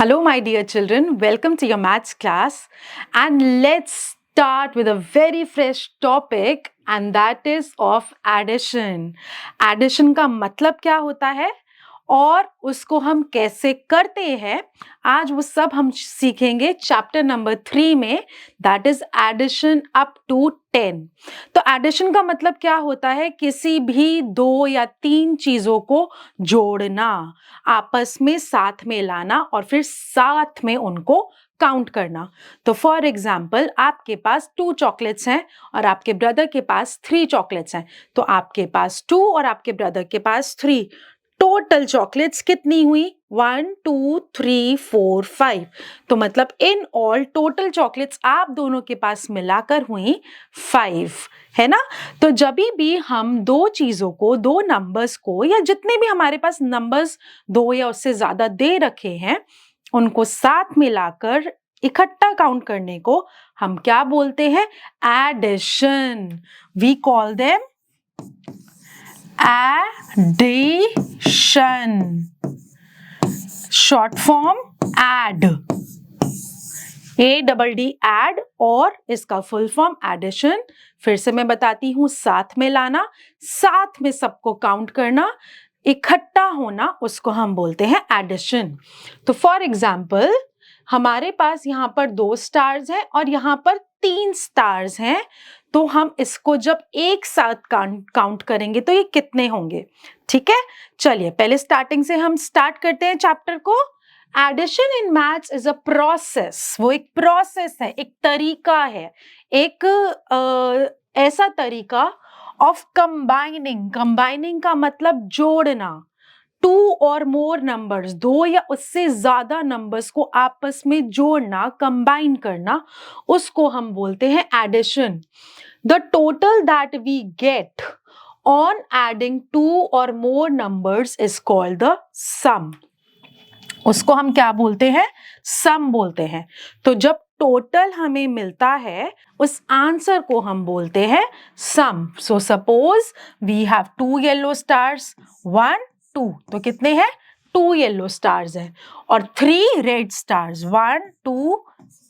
Hello, my dear children. Welcome to your maths class. And let's start with a very fresh topic, and that is of addition. Addition का मतलब क्या होता है और उसको हम कैसे करते हैं, आज वो सब हम सीखेंगे चैप्टर नंबर 3 में, that is addition up to 10। तो एडिशन का मतलब क्या होता है? किसी भी 2 या 3 चीजों को जोड़ना, आपस में साथ में लाना और फिर साथ में उनको काउंट करना। तो फॉर एग्जाम्पल, आपके पास 2 चॉकलेट्स हैं और आपके ब्रदर के पास 3 चॉकलेट्स हैं। तो आपके पास 2 और आपके ब्रदर के पास 3, टोटल चॉकलेट्स कितनी हुई? 1 2 3 4 5। तो मतलब इन ऑल टोटल चॉकलेट्स आप दोनों के पास मिलाकर हुई 5, है ना? तो जब भी हम दो चीजों को, दो नंबर्स को, या जितने भी हमारे पास नंबर्स 2 या उससे ज्यादा दे रखे हैं, उनको साथ मिलाकर इकट्ठा काउंट करने को हम क्या बोलते हैं? Addition. We call them addition, short form add, ADD add, और इसका फुल फॉर्म एडिशन। फिर से मैं बताती हूं, साथ में लाना, साथ में सबको काउंट करना, इकट्ठा होना, उसको हम बोलते हैं एडिशन। तो फॉर एग्जाम्पल, हमारे पास यहाँ पर 2 स्टार्स हैं और यहाँ पर 3 स्टार्स हैं। तो हम इसको जब एक साथ काउंट करेंगे तो ये कितने होंगे? ठीक है, चलिए पहले स्टार्टिंग से हम स्टार्ट करते हैं चैप्टर को। Addition in maths is a process. वो एक प्रोसेस है, एक तरीका है, एक ऐसा तरीका ऑफ कंबाइनिंग। कंबाइनिंग का मतलब जोड़ना। 2 और मोर नंबर्स, 2 या उससे ज्यादा नंबर्स को आपस में जोड़ना, कंबाइन करना, उसको हम बोलते हैं addition. The total that we get on adding 2 और more numbers is called the sum. उसको हम क्या बोलते हैं? सम बोलते हैं। तो जब टोटल हमें मिलता है, उस आंसर को हम बोलते हैं sum. So suppose we have 2 yellow stars, 1 2, तो कितने हैं? 2 येलो स्टार्स हैं, और 3 red stars, 1 2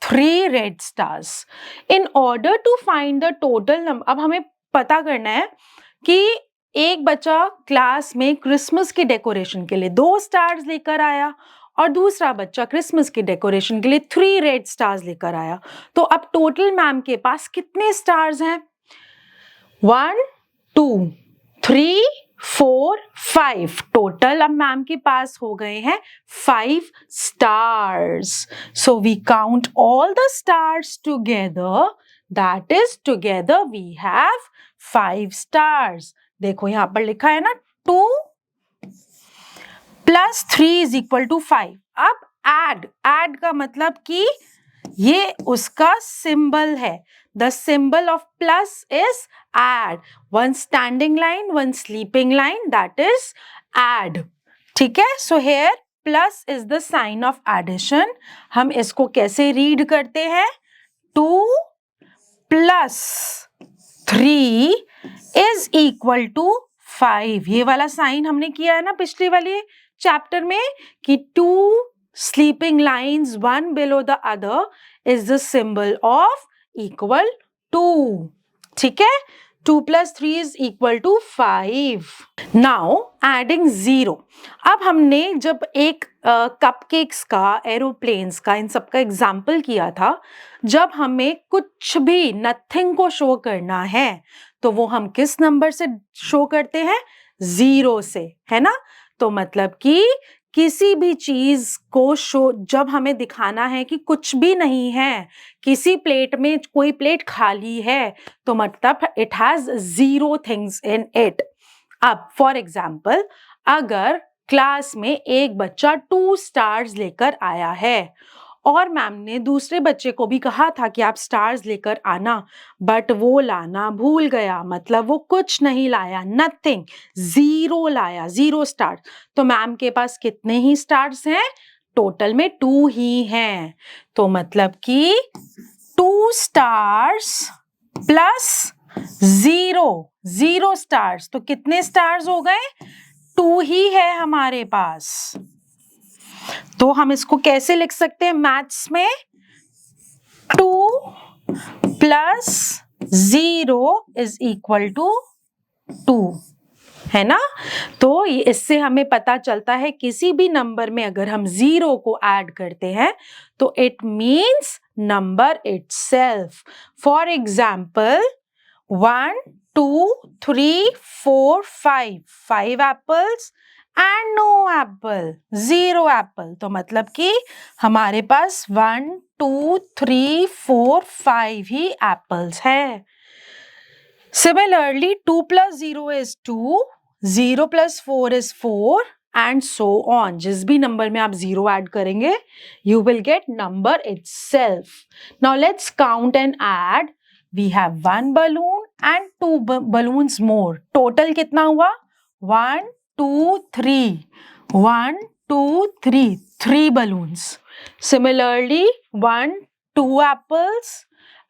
3 red stars. In order to find the total number, अब हमें पता करना है कि एक बच्चा क्लास में क्रिसमस की डेकोरेशन के लिए 2 स्टार्स लेकर आया और दूसरा बच्चा क्रिसमस की डेकोरेशन के लिए 3 रेड स्टार्स लेकर आया। तो अब टोटल मैम के पास कितने स्टार्स हैं? 1 2 3 4 5। टोटल अब मैम के पास हो गए हैं 5 stars. So we count all the stars together, that is together we have 5 stars. देखो यहां पर लिखा है ना, 2 प्लस 3 इज इक्वल टू 5। अब एड का मतलब कि ये उसका सिंबल है। The symbol of plus is add. One standing line, one sleeping line, that is add. ठीक है, so here plus is the sign of addition. हम इसको कैसे रीड करते हैं? 2 प्लस 3 इज इक्वल टू 5। ये वाला साइन हमने किया है ना पिछली वाली चैप्टर में, कि 2 sleeping lines one below the other is the symbol of equal to. ठीक है, 2 plus 3 is equal to 5। Now adding 0। अब हमने जब एक कपकेक्स का, एरोप्लेन्स का, इन सब का एग्जाम्पल किया था, जब हमें कुछ भी नथिंग को शो करना है तो वो हम किस नंबर से शो करते हैं? 0 से, है ना? तो मतलब कि किसी भी चीज को शो, जब हमें दिखाना है कि कुछ भी नहीं है, किसी प्लेट में कोई प्लेट खाली है, तो मतलब it has 0 things in it. अब फॉर एग्जाम्पल, अगर क्लास में एक बच्चा 2 स्टार्स लेकर आया है और मैम ने दूसरे बच्चे को भी कहा था कि आप स्टार्स लेकर आना, बट वो लाना भूल गया, मतलब वो कुछ नहीं लाया, नथिंग, 0 लाया, 0 स्टार्स। तो मैम के पास कितने ही स्टार्स हैं? टोटल में 2 ही हैं। तो मतलब कि 2 स्टार्स प्लस 0 स्टार्स, तो कितने स्टार्स हो गए? 2 ही है हमारे पास। तो हम इसको कैसे लिख सकते हैं मैथ्स में? 2 + 0 इज इक्वल टू 2, है ना? तो इससे हमें पता चलता है किसी भी नंबर में अगर हम 0 को ऐड करते हैं तो it means number itself. For example 1 2 3 4 5 apples and no apple, 0 apple. तो मतलब कि हमारे पास 1 2 3 4 5 ही एप्पल्स है. Similarly, 2 + 0 is 2, 0 + 4 is 4 and so on. जिस भी नंबर में आप 0 ऐड करेंगे you will get number itself. Now let's count and add. We have 1 balloon and 2 balloons more. Total कितना हुआ? 1 2 3. 1 2 3. 3 balloons. Similarly, 1 2 apples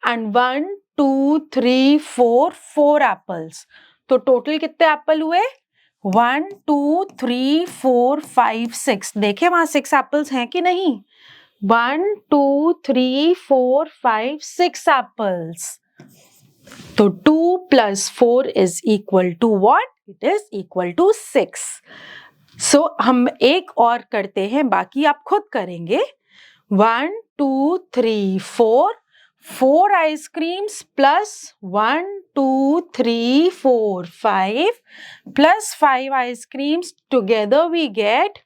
and 1 2 3 4 4 apples. तो total कितने Apple हुए? 1 2 3 4 5 6. देखे वहां 6 एप्पल्स हैं कि नहीं? 1 2 3 4 5 6 एप्पल्स. तो 2 + 4 is equal to what? It is equal to 6. So हम एक और करते हैं, बाकी आप खुद करेंगे. 1 2 3 4 ice creams plus 1 2 3 4 5 plus 5 ice creams. Together we get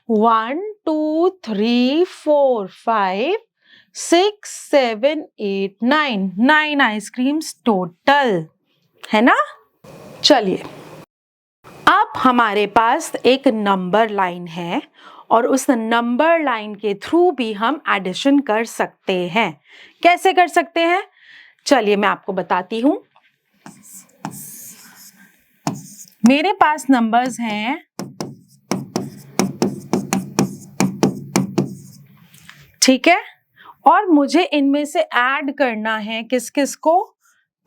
1 2 3 4 5 6 7 8 9 ice creams total, है ना? चलिए, अब हमारे पास एक नंबर लाइन है और उस नंबर लाइन के थ्रू भी हम एडिशन कर सकते हैं. कैसे कर सकते हैं? चलिए मैं आपको बताती हूं. मेरे पास नंबर्स हैं ठीक है, और मुझे इनमें से ऐड करना है किस किस को?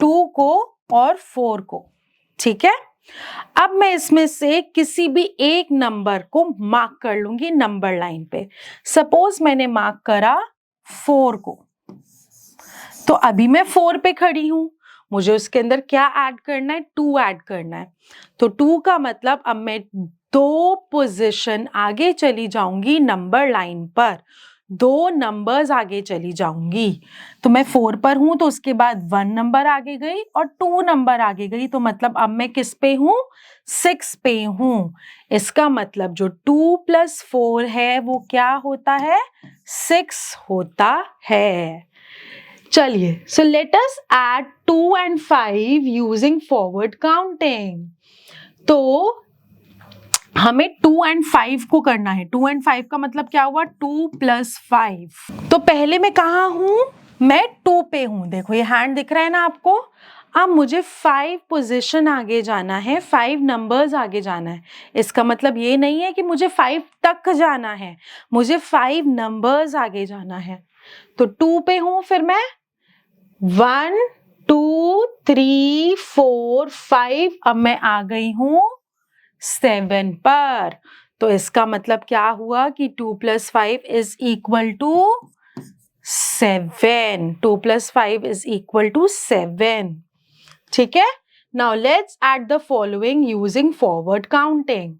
2 को और 4 को. ठीक है, अब मैं इसमें से किसी भी एक नंबर को मार्क कर लूंगी नंबर लाइन पे. सपोज मैंने मार्क करा 4 को, तो अभी मैं 4 पे खड़ी हूं. मुझे उसके अंदर क्या ऐड करना है? 2 ऐड करना है. तो 2 का मतलब अब मैं 2 पोजीशन आगे चली जाऊंगी नंबर लाइन पर. 2 नंबर्स आगे चली जाऊंगी. तो मैं 4 पर हूं तो उसके बाद 1 नंबर आगे गई और 2 नंबर आगे गई. तो मतलब अब मैं किस पे हूं? 6 पे हूं. इसका मतलब जो 2 + 4 है वो क्या होता है? 6 होता है. चलिए, so let us add 2 and 5 using forward counting. तो हमें 2 and 5 को करना है. 2 and 5 का मतलब क्या हुआ? 2 + 5. तो पहले मैं कहाँ हूं? मैं 2 पे हूं. देखो ये हैंड दिख रहा है ना आपको? अब मुझे 5 पोजीशन आगे जाना है, 5 नंबर्स आगे जाना है. इसका मतलब ये नहीं है कि मुझे 5 तक जाना है, मुझे 5 नंबर्स आगे जाना है. तो 2 पे हूं, फिर मैं 1 2 3 4 5. अब मैं आ गई हूं 7 पर. तो इसका मतलब क्या हुआ कि 2 + 5 is equal to 7. 2 + 5 is equal to 7. ठीक है. Now let's add the following using forward counting.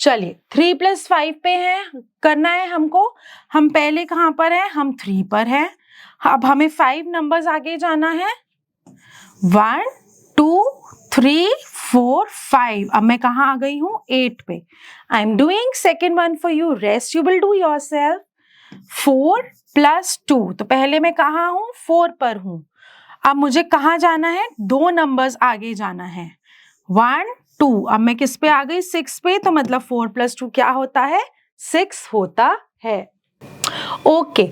चलिए 3 + 5 पे है, करना है हमको. हम पहले कहां पर है? हम 3 पर हैं. अब हमें 5 नंबर्स आगे जाना है. 1 2 3 4 5. अब मैं कहाँ आ गई हूँ? 8 पे. आई am doing second one for you, rest you will do yourself. 4 + 2. तो पहले मैं कहाँ हूँ? 4 पर हूँ. अब मुझे कहाँ जाना है? 2 नंबर्स आगे जाना है. 1 2. अब मैं किस पे आ गई? 6 पे. तो मतलब 4 + 2 क्या होता है? 6 होता है. ओके,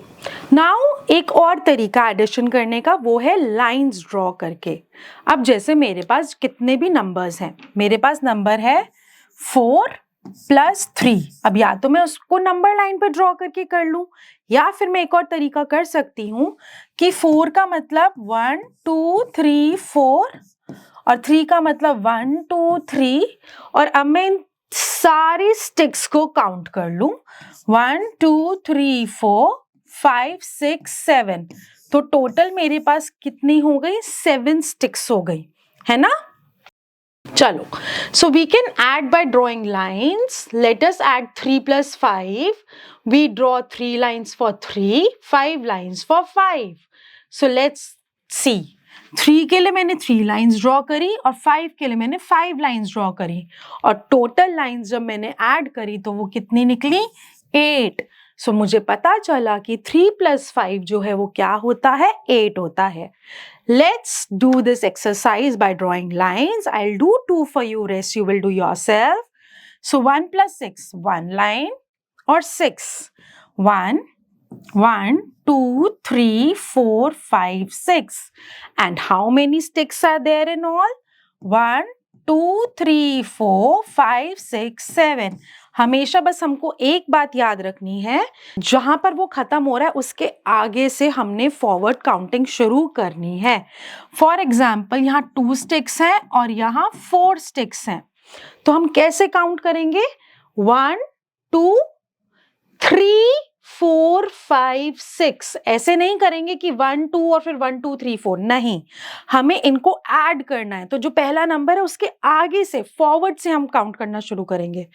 नाउ एक और तरीका एडिशन करने का, वो है लाइंस ड्रॉ करके. अब जैसे मेरे पास कितने भी नंबर्स हैं, मेरे पास नंबर है 4 + 3. अब या तो मैं उसको नंबर लाइन पे ड्रॉ करके कर लूं, या फिर मैं एक और तरीका कर सकती हूं कि 4 का मतलब 1 2 3 4 और 3 का मतलब 1 2 3. और अब मैं इन सारी स्टिक्स को काउंट कर लूं. 1 2 3 4 5 6 7, तो टोटल मेरे पास कितनी हो गई? 7 स्टिक्स हो गई, है ना? चलो, so we can add by drawing lines. Let us add 3 plus 5. We draw 3 lines for 3, 5 lines for 5. So let's see. 3 के लिए मैंने 3 लाइन्स ड्रॉ करी और 5 के लिए मैंने 5 लाइन्स ड्रॉ करी, और टोटल लाइन्स जब मैंने ऐड करी तो वो कितनी निकली? 8. सो मुझे पता चला कि 3 plus 5 जो है वो क्या होता है? 8 होता है. Let's do this exercise by drawing lines. I'll do 2 for you, rest you will do yourself. So 1 plus 6, 1 line or 6. 1, 1, 2, 3, 4, 5, 6. And how many sticks are there in all? 1, 2, 3, 4, 5, 6, 7. हमेशा बस हमको एक बात याद रखनी है, जहां पर वो खत्म हो रहा है उसके आगे से हमने फॉरवर्ड काउंटिंग शुरू करनी है. फॉर एग्जाम्पल यहाँ 2 स्टिक्स हैं और यहाँ 4 स्टिक्स हैं, तो हम कैसे काउंट करेंगे? 1 2 3 4 5 6. ऐसे नहीं करेंगे कि 1 2 और फिर 1 2 3 4, नहीं, हमें इनको ऐड करना है. तो जो पहला नंबर है उसके आगे से फॉरवर्ड से हम काउंट करना शुरू करेंगे.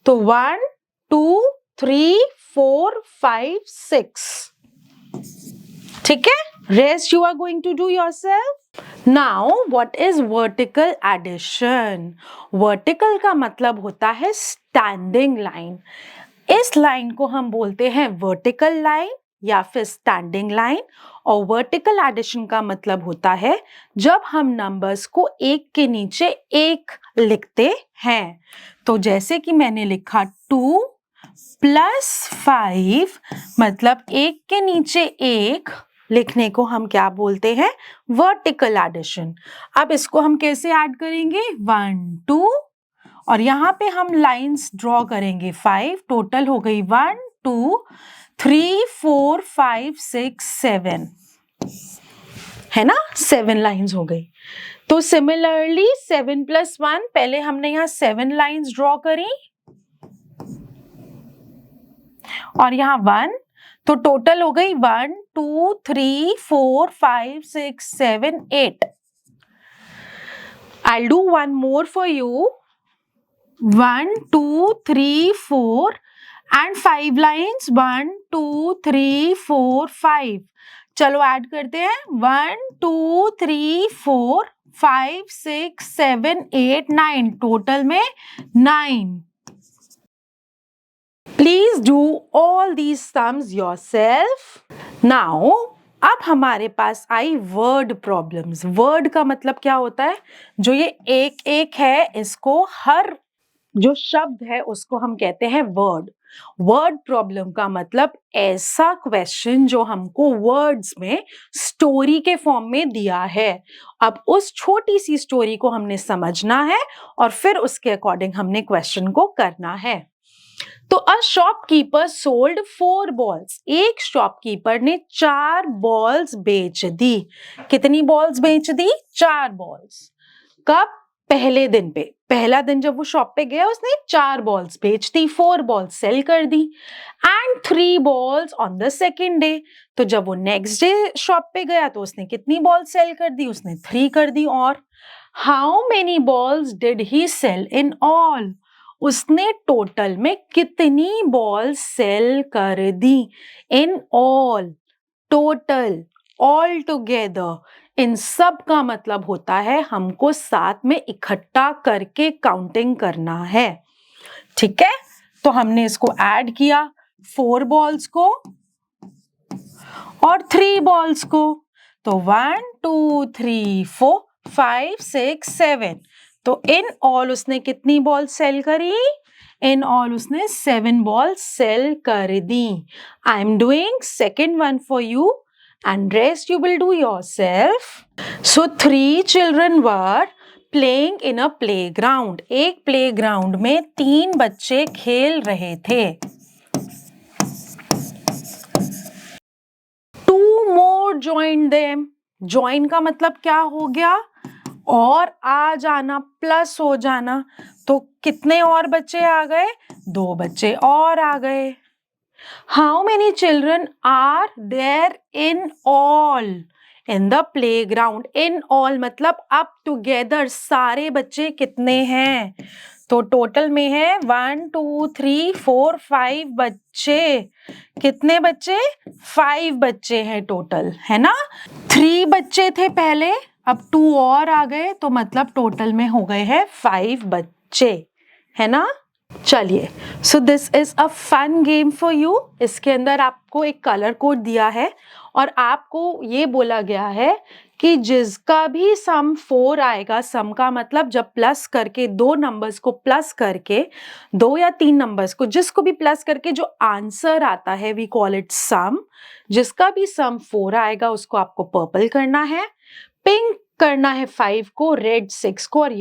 तो 1 2 3 4 5 6. ठीक है? Rest you are going to do yourself. Now what is vertical addition? Vertical का मतलब होता है standing line. इस लाइन को हम बोलते हैं वर्टिकल लाइन या फिर स्टैंडिंग लाइन. और वर्टिकल एडिशन का मतलब होता है जब हम नंबर्स को एक के नीचे एक लिखते हैं. तो जैसे कि मैंने लिखा 2 plus 5, मतलब एक के नीचे एक लिखने को हम क्या बोलते हैं? Vertical addition. अब इसको हम कैसे ऐड करेंगे? 1 2, और यहाँ पे हम लाइंस ड्रॉ करेंगे 5. टोटल हो गई 1 2 3 4 5 6 7, है ना? 7 लाइंस हो गई. तो सिमिलरली 7 plus 1, पहले हमने यहाँ 7 लाइंस ड्रॉ करी और यहाँ 1, तो टोटल हो गई 1 2 3 4 5 6 7 8. I'll do one more for you. 1 2 3 4 and 5 lines. 1 2 3 4 5. चलो ऐड करते हैं. 1 2 3 4 5 6 7 8 9. टोटल में 9. Please do all these sums yourself. Now अब हमारे पास आई वर्ड प्रॉब्लम्स. वर्ड का मतलब क्या होता है? जो ये एक एक है, इसको हर जो शब्द है उसको हम कहते हैं वर्ड. वर्ड प्रॉब्लम का मतलब ऐसा क्वेश्चन जो हमको वर्ड्स में स्टोरी के फॉर्म में दिया है. अब उस छोटी सी स्टोरी को हमने समझना है और फिर उसके अकॉर्डिंग हमने क्वेश्चन को करना है. तो अ शॉपकीपर सोल्ड 4 बॉल्स. एक शॉपकीपर ने 4 बॉल्स बेच दी. कितनी बॉल्स बेच दी? 4 बॉल्स. कब? पहले दिन पे. पहला दिन जब वो शॉप पे गया उसने 4 बॉल्स बेच दी, 4 बॉल्स सेल कर दी. And 3 balls on the second day. तो जब वो नेक्स्ट डे शॉप पे गया तो उसने कितनी बॉल्स सेल कर दी? उसने 3 कर दी. और how many balls did he sell in all? उसने टोटल में कितनी बॉल्स सेल कर दी? In all, total, all together. इन सब का मतलब होता है हमको साथ में इकट्ठा करके काउंटिंग करना है. ठीक है? तो हमने इसको ऐड किया 4 बॉल्स को और 3 बॉल्स को. तो 1 2 3 4 5 6 7. तो इन ऑल उसने कितनी बॉल सेल करी? इन ऑल उसने 7 बॉल सेल कर दी. I am doing second one for you and rest you will do yourself. So 3 children were playing in a playground. एक प्लेग्राउंड में 3 बच्चे खेल रहे थे. 2 more joined them. Join का मतलब क्या हो गया? और आ जाना, प्लस हो जाना. तो कितने और बच्चे आ गए? 2 बच्चे और आ गए. How many children are there in all? In the playground. In all मतलब up together सारे बच्चे कितने हैं? तो टोटल में है 1 2 3 4 5 बच्चे. कितने बच्चे? 5 बच्चे हैं टोटल, है ना? 3 बच्चे थे पहले, अब 2 और आ गए, तो मतलब टोटल में हो गए हैं 5 बच्चे, है ना? चलिए, so this is a fun game for you. इसके अंदर आपको एक कलर कोड दिया है और आपको ये बोला गया है कि जिसका भी सम 4 आएगा, सम का मतलब जब प्लस करके 2 नंबर्स को प्लस करके 2 या 3 नंबर्स को जिसको भी प्लस करके जो आंसर आता है वी कॉल इट सम. जिसका भी सम 4 आएगा उसको आपको पर्पल करना है, पिंक करना है 5 को, रेड 6 को और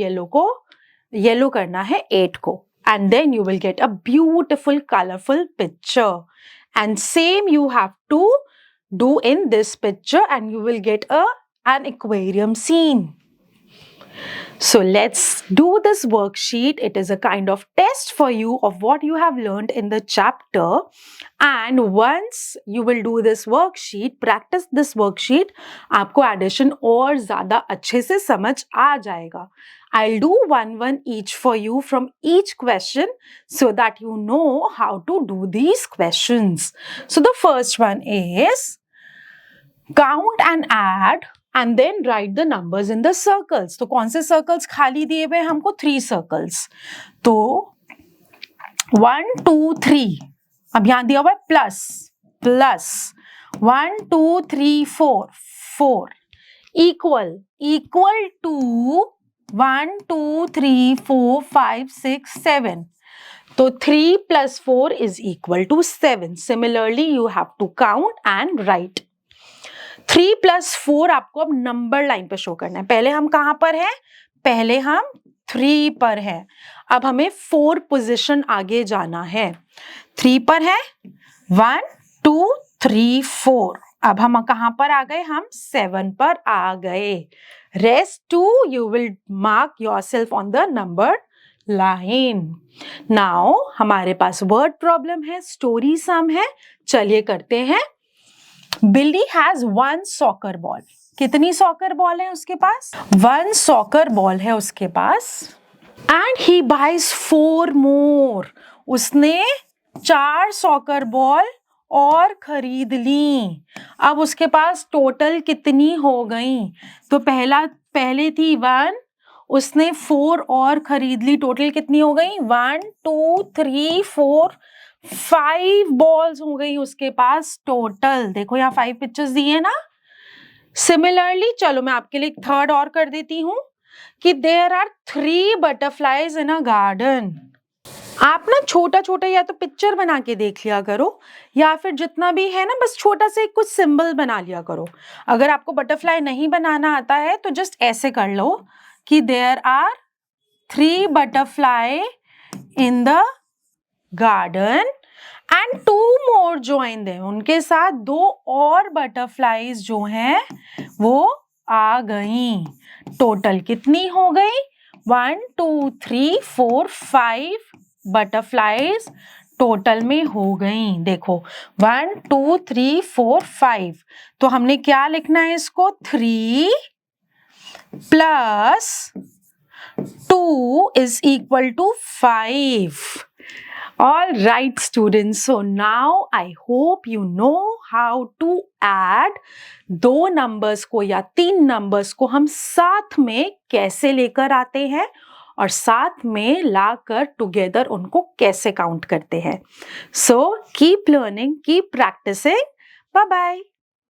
येलो करना है 8 को. And then you will get a beautiful colorful picture, and same you have to do in this picture and you will get an aquarium scene. So let's do this worksheet. It is a kind of test for you of what you have learned in the chapter, and once you will do this worksheet, practice this worksheet, आपको addition और ज़्यादा अच्छे से समझ आ जाएगा. I'll do one each for you from each question so that you know how to do these questions. So the first one is count and add and then write the numbers in the circles. तो कौन से circles खाली दिए हुए हमको? 3 circles. तो 1 2 3, अब यहाँ दिया हुआ है प्लस 1 2 3 4 equal to 1 2 3 4 5 6 7. तो 3 plus 4 is equal to 7. Similarly, you have to count and write. 3 plus 4 आपको अब नंबर लाइन पे शो करना है. पहले हम कहाँ पर हैं? पहले हम 3 पर हैं. अब हमें 4 पोजीशन आगे जाना है. 3 पर है 1 2 3 4. अब हम कहाँ पर आ गए? हम 7 पर आ गए. Rest 2 you will mark yourself on the number line. Now हमारे पास word problem है, story sum है. चलिए करते हैं. Billy has 1 soccer ball. कितनी soccer ball है उसके पास? 1 soccer ball है उसके पास. And he buys 4 more. उसने 4 soccer ball और खरीद ली. अब उसके पास टोटल कितनी हो गई? तो पहले थी 1, उसने 4 और खरीद ली. टोटल कितनी हो गई? 1 2 3 4 5 बॉल्स हो गई उसके पास टोटल. देखो यहाँ 5 पिक्चर्स दिए ना. सिमिलरली चलो मैं आपके लिए एक थर्ड और कर देती हूँ कि there are 3 butterflies in a garden. आप ना छोटा छोटा या तो पिक्चर बना के देख लिया करो या फिर जितना भी है ना बस छोटा से कुछ सिंबल बना लिया करो. अगर आपको बटरफ्लाई नहीं बनाना आता है तो जस्ट ऐसे कर लो कि there are 3 butterfly in the garden and 2 more join them. उनके साथ 2 और बटरफ्लाईज जो हैं वो आ गई. टोटल कितनी हो गई? 1 2 3 4 5 बटरफ्लाईज टोटल में हो गई. देखो 1 2 3 4 5. तो हमने क्या लिखना है इसको? 3 plus 2 is equal to 5. All right, students. So now I hope you know how to add 2 numbers को या 3 numbers को हम साथ में कैसे लेकर आते हैं और साथ में लाकर टुगेदर उनको कैसे काउंट करते हैं. So keep learning, keep practicing. Bye bye.